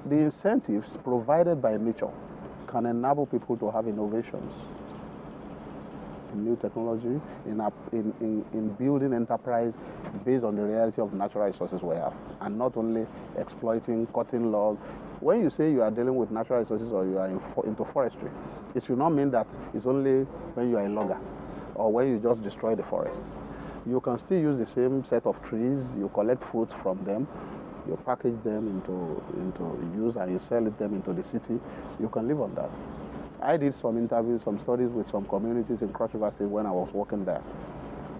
the incentives provided by nature can enable people to have innovations in new technology, in building enterprise based on the reality of natural resources we have, and not only exploiting, cutting logs. When you say you are dealing with natural resources or you are into forestry, it should not mean that it's only when you are a logger or when you just destroy the forest. You can still use the same set of trees, you collect fruits from them, you package them into use and you sell them into the city. You can live on that. I did some interviews, some studies with some communities in Cross River State when I was working there.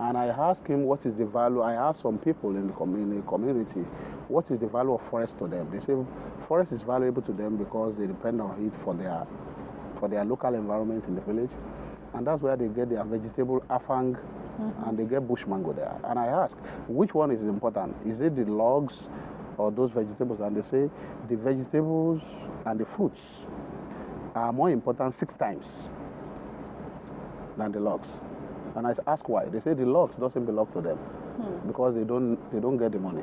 And I asked him what is the value. I asked some people in the community, what is the value of forest to them? They say forest is valuable to them because they depend on it for their local environment in the village. And that's where they get their vegetable afang, and they get bush mango there. And I asked, which one is important? Is it the logs or those vegetables? And they say the vegetables and the fruits are more important 6 times than the logs. And I asked why. They say the logs doesn't belong to them because they don't get the money.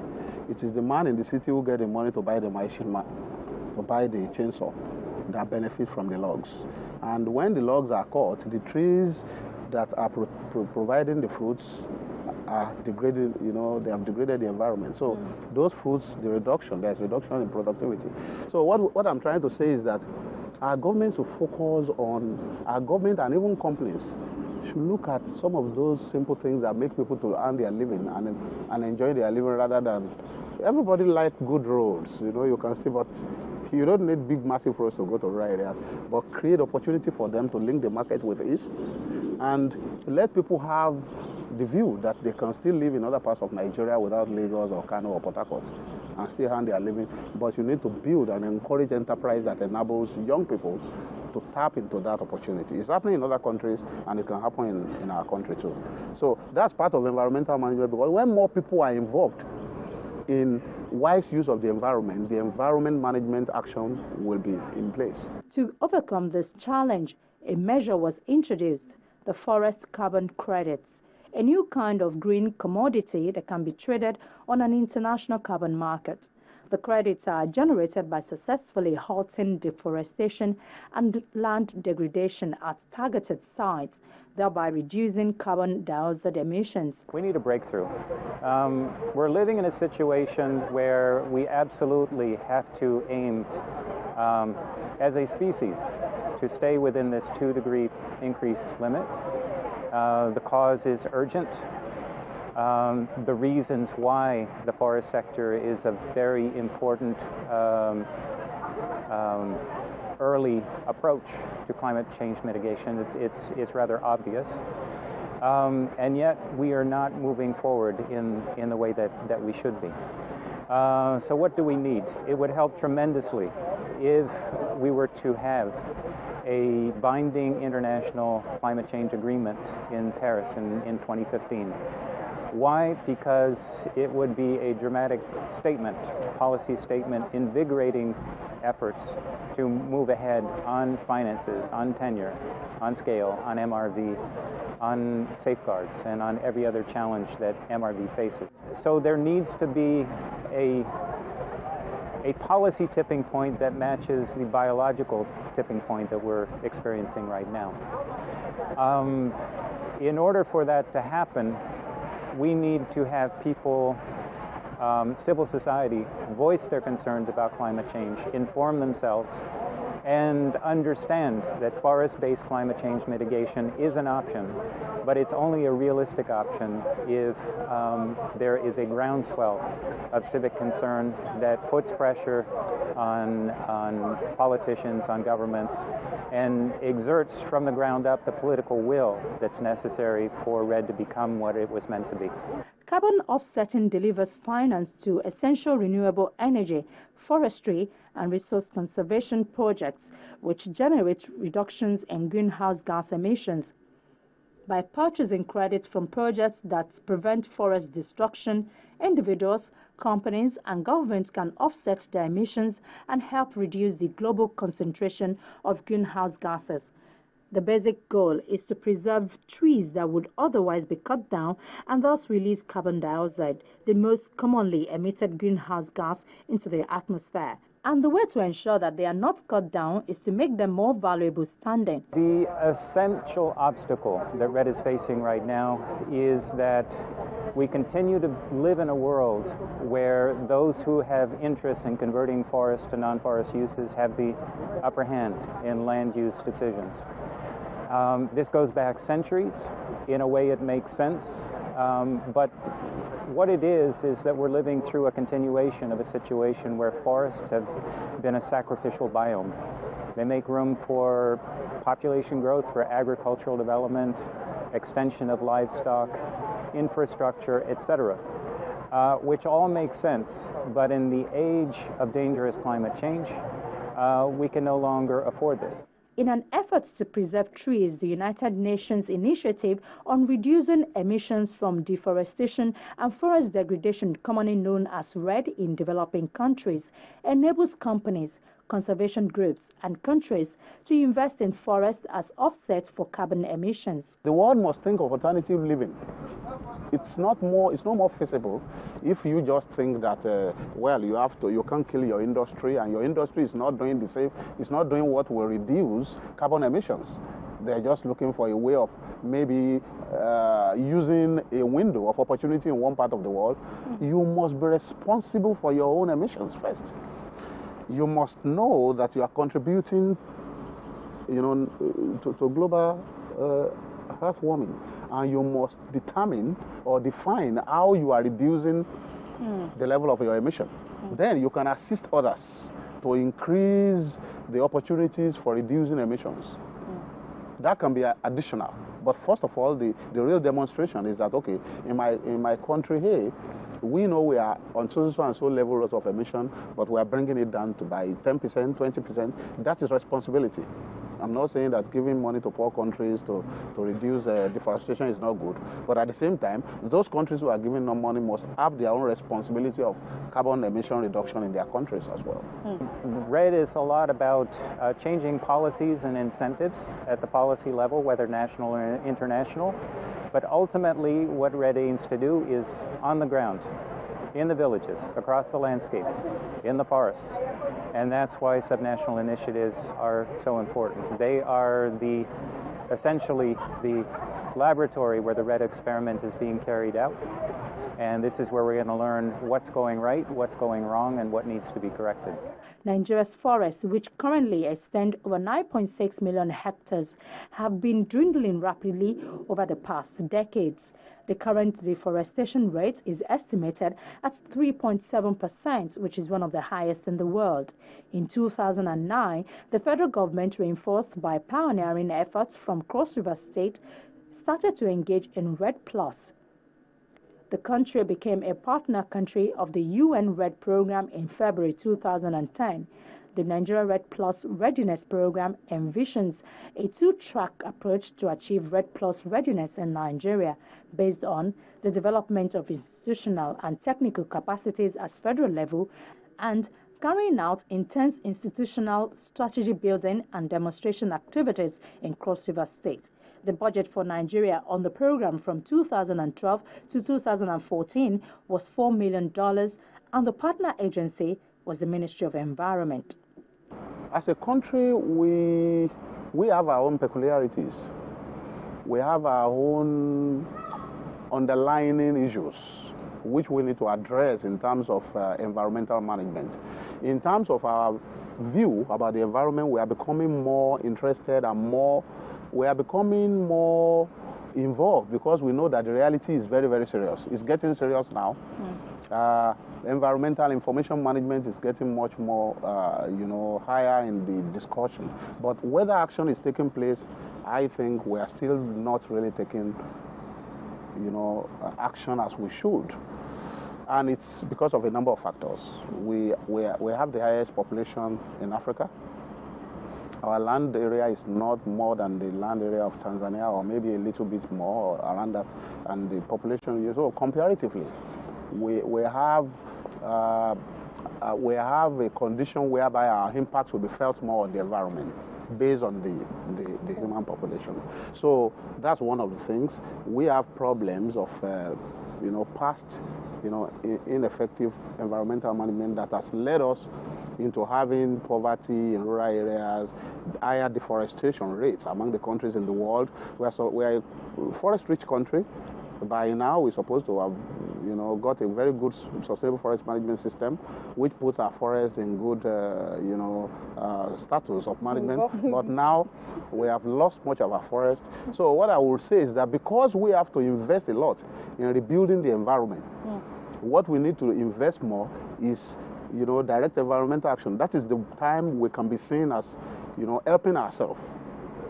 It is the man in the city who get the money to buy the machine, to buy the chainsaw, that benefit from the logs. And when the logs are cut, the trees that are providing the fruits are degraded, they have degraded the environment. So those fruits, there's reduction in productivity. So what I'm trying to say is that our government should focus on, our government and even companies should look at some of those simple things that make people to earn their living and enjoy their living rather than, everybody like good roads, you can see, but you don't need big, massive roads to go to rural areas, but create opportunity for them to link the market with ease and let people have the view that they can still live in other parts of Nigeria without Lagos or Kano or Port Harcourt and still earn their living. But you need to build and encourage enterprise that enables young people to tap into that opportunity. It's happening in other countries and it can happen in our country too. So that's part of environmental management, because when more people are involved in wise use of the environment management action will be in place. To overcome this challenge, a measure was introduced, the forest carbon credits, a new kind of green commodity that can be traded on an international carbon market. The credits are generated by successfully halting deforestation and land degradation at targeted sites, thereby reducing carbon dioxide emissions. We need a breakthrough. We're living in a situation where we absolutely have to aim as a species to stay within this 2-degree increase limit. The cause is urgent. The reasons why the forest sector is a very important early approach to climate change mitigation, it's rather obvious. And yet we are not moving forward in the way that we should be. So what do we need? It would help tremendously if we were to have a binding international climate change agreement in Paris in 2015. Why? Because it would be a dramatic statement, policy statement, invigorating efforts to move ahead on finances, on tenure, on scale, on MRV, on safeguards, and on every other challenge that MRV faces. So there needs to be a policy tipping point that matches the biological tipping point that we're experiencing right now. In order for that to happen, we need to have people, civil society, voice their concerns about climate change, inform themselves, and understand that forest-based climate change mitigation is an option, but it's only a realistic option if there is a groundswell of civic concern that puts pressure on politicians, on governments, and exerts from the ground up the political will that's necessary for REDD to become what it was meant to be. Carbon offsetting delivers finance to essential renewable energy, forestry, and resource conservation projects, which generate reductions in greenhouse gas emissions. By purchasing credits from projects that prevent forest destruction, individuals, companies, and governments can offset their emissions and help reduce the global concentration of greenhouse gases. The basic goal is to preserve trees that would otherwise be cut down and thus release carbon dioxide, the most commonly emitted greenhouse gas, into the atmosphere. And the way to ensure that they are not cut down is to make them more valuable standing. The essential obstacle that REDD is facing right now is that we continue to live in a world where those who have interest in converting forest to non-forest uses have the upper hand in land use decisions. This goes back centuries. In a way, it makes sense. But what it is that we're living through a continuation of a situation where forests have been a sacrificial biome. They make room for population growth, for agricultural development, extension of livestock, infrastructure, etc., which all makes sense. But in the age of dangerous climate change, we can no longer afford this. In an effort to preserve trees, the United Nations Initiative on Reducing Emissions from Deforestation and Forest Degradation, commonly known as REDD in developing countries, enables companies, conservation groups, and countries to invest in forests as offsets for carbon emissions. The world must think of alternative living. It's no more feasible if you just think that well, you can't kill your industry, and your industry is not doing the same. It's not doing what will reduce carbon emissions. They're just looking for a way of maybe using a window of opportunity in one part of the world. You must be responsible for your own emissions first. You must know that you are contributing, to global earth warming, and you must determine or define how you are reducing the level of your emission. Then you can assist others to increase the opportunities for reducing emissions. That can be additional. But first of all, the real demonstration is that, okay, in my country here, we know we are on so and so levels of emission, but we are bringing it down to by 10%, 20%. That is responsibility. I'm not saying that giving money to poor countries to reduce deforestation is not good, but at the same time, those countries who are giving them money must have their own responsibility of carbon emission reduction in their countries as well. REDD is a lot about changing policies and incentives at the policy level, whether national or international, but ultimately what REDD aims to do is on the ground, in the villages, across the landscape, in the forests. And that's why subnational initiatives are so important. They are essentially the laboratory where the REDD experiment is being carried out. And this is where we're going to learn what's going right, what's going wrong, and what needs to be corrected. Nigeria's forests, which currently extend over 9.6 million hectares, have been dwindling rapidly over the past decades. The current deforestation rate is estimated at 3.7%, which is one of the highest in the world. In 2009, the federal government, reinforced by pioneering efforts from Cross River State, started to engage in REDD+. The country became a partner country of the UN REDD program in February 2010. The Nigeria REDD+ Readiness Program envisions a two-track approach to achieve REDD+ readiness in Nigeria, based on the development of institutional and technical capacities at federal level and carrying out intense institutional strategy building and demonstration activities in Cross River State. The budget for Nigeria on the program from 2012 to 2014 was $4 million, and the partner agency was the Ministry of Environment. As a country, we have our own peculiarities. We have our own underlying issues which we need to address in terms of environmental management. In terms of our view about the environment, we are becoming more interested and we are becoming more involved because we know that the reality is very, very serious. It's getting serious now. Environmental information management is getting much more, higher in the discussion. But whether action is taking place, I think we are still not really taking, action as we should. And it's because of a number of factors. We have the highest population in Africa. Our land area is not more than the land area of Tanzania, or maybe a little bit more around that. And the population, so comparatively, we have a condition whereby our impact will be felt more on the environment based on the human population. So that's one of the things. We have problems of past ineffective environmental management that has led us into having poverty in rural areas, higher deforestation rates among the countries in the world. We are a forest-rich country. By now, we're supposed to have, got a very good sustainable forest management system, which puts our forests in good, status of management. But now, we have lost much of our forest. So what I will say is that because we have to invest a lot in rebuilding the environment, what we need to invest more is, direct environmental action. That is the time we can be seen as, helping ourselves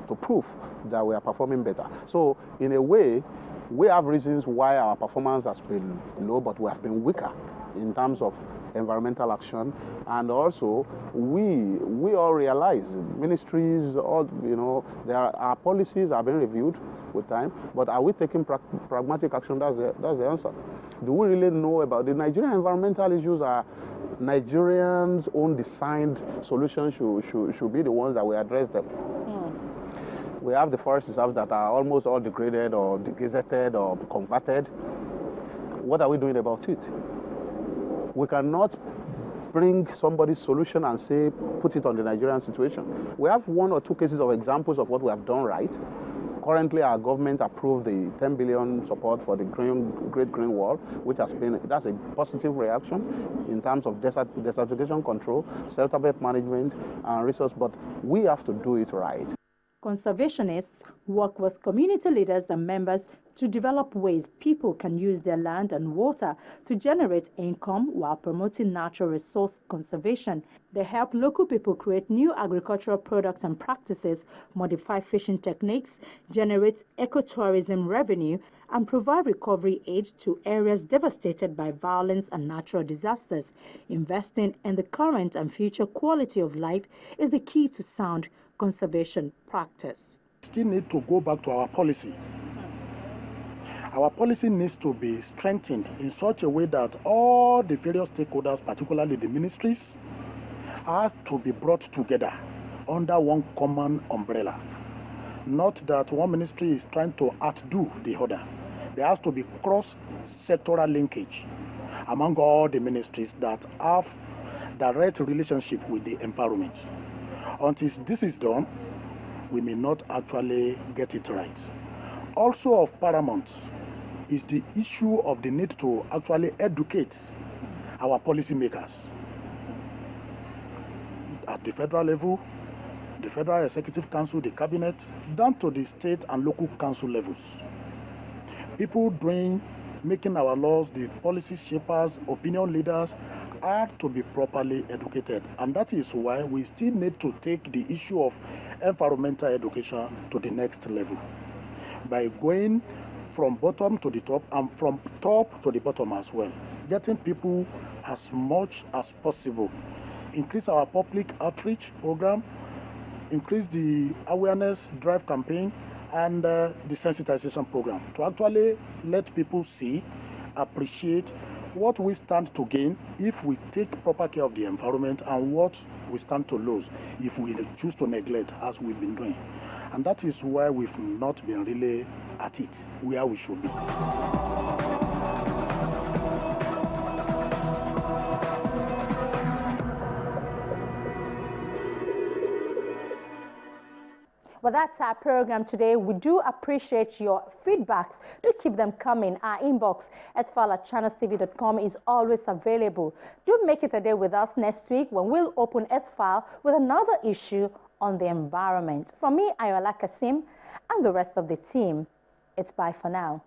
to prove that we are performing better. So in a way, we have reasons why our performance has been low, but we have been weaker in terms of environmental action. And also, we all realize ministries, our policies are being reviewed with time, but are we taking pragmatic action? That's the answer. Do we really know about the Nigerian environmental issues? Are Nigerians' own designed solutions should be the ones that we address them. We have the forest reserves that are almost all degraded or degazetted or converted. What are we doing about it? We cannot bring somebody's solution and say, put it on the Nigerian situation. We have one or two cases of examples of what we have done right. Currently, our government approved the 10 billion support for the Great Green Wall, which that's a positive reaction in terms of desertification control, self-bed management, and resource, but we have to do it right. Conservationists work with community leaders and members to develop ways people can use their land and water to generate income while promoting natural resource conservation. They help local people create new agricultural products and practices, modify fishing techniques, generate ecotourism revenue, and provide recovery aid to areas devastated by violence and natural disasters. Investing in the current and future quality of life is the key to sound conservation practice. Still need to go back to our policy. Our policy needs to be strengthened in such a way that all the various stakeholders, particularly the ministries, are to be brought together under one common umbrella. Not that one ministry is trying to outdo the other. There has to be cross-sectoral linkage among all the ministries that have direct relationship with the environment. Until this is done, we may not actually get it right. Also of paramount is the issue of the need to actually educate our policymakers at the federal level, the Federal Executive Council, the Cabinet, down to the state and local council levels. People making our laws, the policy shapers, opinion leaders, are to be properly educated, and that is why we still need to take the issue of environmental education to the next level by going from bottom to the top and from top to the bottom as well, getting people as much as possible, increase our public outreach program, increase the awareness drive campaign and the sensitization program to actually let people see, appreciate what we stand to gain if we take proper care of the environment and what we stand to lose if we choose to neglect as we've been doing. And that is why we've not been really at it where we should be. Well, that's our program today. We do appreciate your feedbacks. Do keep them coming. Our inbox at file@channelstv.com is always available. Do make it a day with us next week when we'll open S-File with another issue on the environment. From me, Ayola Kasim, and the rest of the team, it's bye for now.